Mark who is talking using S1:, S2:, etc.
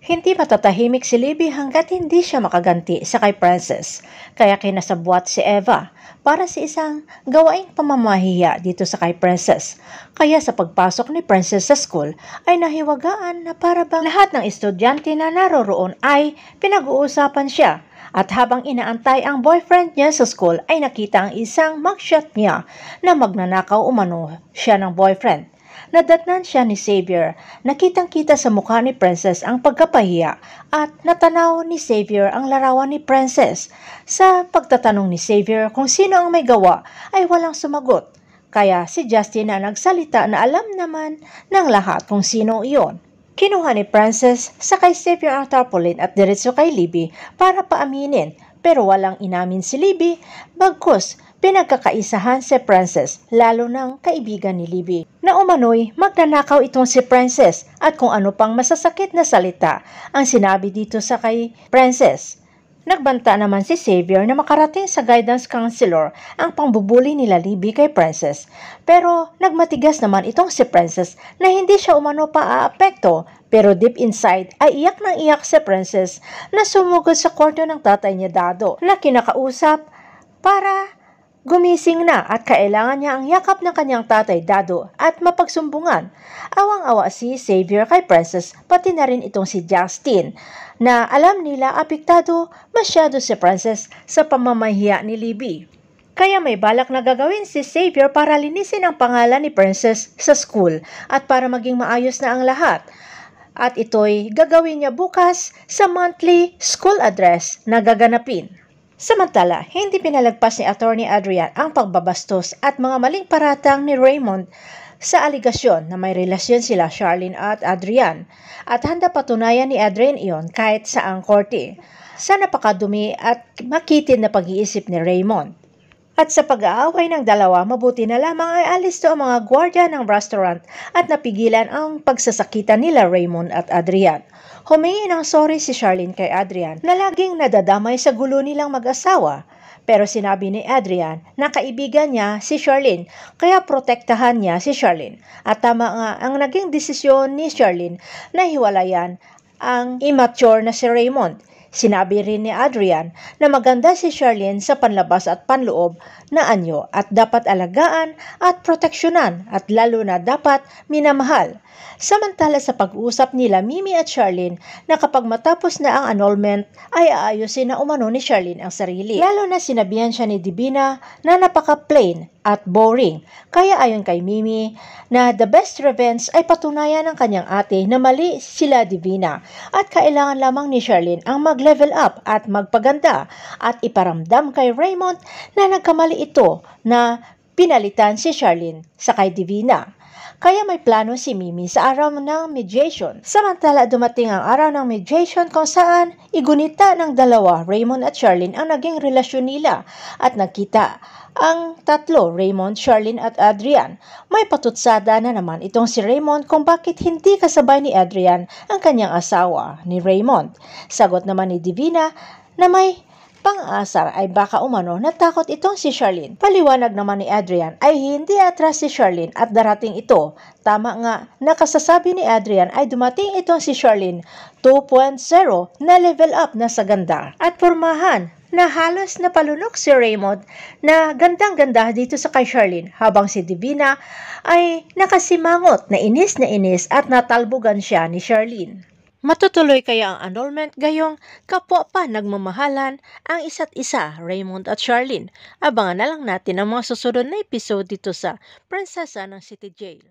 S1: Hindi matatahimik si Libby hanggat hindi siya makaganti sa kay Princess, kaya kinasabwat si Eva para sa isang gawaing pamamahiya dito sa kay Princess. Kaya sa pagpasok ni Princess sa school ay nahiwagaan na para bang lahat ng estudyante na naroroon ay pinag-uusapan siya. At habang inaantay ang boyfriend niya sa school ay nakita ang isang mugshot niya na magnanakaw umano siya ng boyfriend. Nadatnan siya ni Xavier. Nakitang-kita sa mukha ni Princess ang pagkapahiya at natanaw ni Xavier ang larawan ni Princess. Sa pagtatanong ni Xavier kung sino ang may gawa ay walang sumagot. Kaya si Justin na nagsalita na alam naman ng lahat kung sino iyon. Kinuha ni Princess sa kay Xavier ang tarpaulin at diretso kay Libby para paaminin, pero walang inamin si Libby, bagkus pinagkakaisahan si Princess, lalo ng kaibigan ni Libby, na umano'y magnanakaw itong si Princess at kung ano pang masasakit na salita ang sinabi dito sa kay Princess. Nagbanta naman si Xavier na makarating sa guidance counselor ang pangbubuli nila Libby kay Princess. Pero nagmatigas naman itong si Princess na hindi siya umano pa-aapekto, pero deep inside ay iyak ng iyak si Princess na sumugod sa kwarto ng tatay niya Dado na kinakausap para gumising na at kailangan niya ang yakap ng kanyang tatay Dado at mapagsumbungan. Awang-awa si Xavier kay Princess pati na rin itong si Justin na alam nila apektado masyado si Princess sa pamamahiya ni Libby. Kaya may balak na gagawin si Xavier para linisin ang pangalan ni Princess sa school at para maging maayos na ang lahat. At ito'y gagawin niya bukas sa monthly school address na gaganapin. Samantala, hindi pinalagpas ni Attorney Adrian ang pagbabastos at mga maling paratang ni Raymond sa aligasyon na may relasyon sila Charlene at Adrian at handa patunayan ni Adrian iyon kahit sa ang korte sa napakadumi at makitid na pag-iisip ni Raymond. At sa pag-aaway ng dalawa, mabuti na lamang ay alis to ang mga gwardiya ng restaurant at napigilan ang pagsasakitan nila Raymond at Adrian. Humingi ng sorry si Charlene kay Adrian na laging nadadamay sa gulo nilang mag-asawa. Pero sinabi ni Adrian na kaibigan niya si Charlene kaya protektahan niya si Charlene. At tama nga ang naging desisyon ni Charlene na hiwalayan ang immature na si Raymond. Sinabi rin ni Adrian na maganda si Charlene sa panlabas at panloob na anyo at dapat alagaan at proteksyonan at lalo na dapat minamahal. Samantala sa pag-uusap nila Mimi at Charlene na kapag matapos na ang annulment ay aayusin na umano ni Charlene ang sarili. Lalo na sinabihan siya ni Divina na napaka-plain at boring. Kaya ayon kay Mimi na the best revenge ay patunayan ng kanyang ate na mali sila Divina at kailangan lamang ni Charlene ang mag-level up at magpaganda at iparamdam kay Raymond na nagkamali ito na pinalitan si Charlene sa kay Divina. Kaya may plano si Mimi sa araw ng mediation. Samantala dumating ang araw ng mediation kung saan igunita ng dalawa, Raymond at Charlene, ang naging relasyon nila at nagkita ang tatlo, Raymond, Charlene at Adrian. May patutsada na naman itong si Raymond kung bakit hindi kasabay ni Adrian ang kanyang asawa ni Raymond. Sagot naman ni Divina na may pang-asar ay baka umano natakot itong si Charlene. Paliwanag naman ni Adrian ay hindi atras si Charlene at darating ito. Tama nga, nakasasabi ni Adrian ay dumating itong si Charlene 2.0 na level up na sa ganda at pormahan na halos napalunok si Raymond na gandang-ganda dito sa kay Charlene habang si Divina ay nakasimangot na inis at natalbugan siya ni Charlene. Matutuloy kaya ang annulment gayong kapwa pa nagmamahalan ang isa't isa, Raymond at Charlene? Abangan na lang natin ang mga susunod na episode dito sa Prinsesa ng City Jail.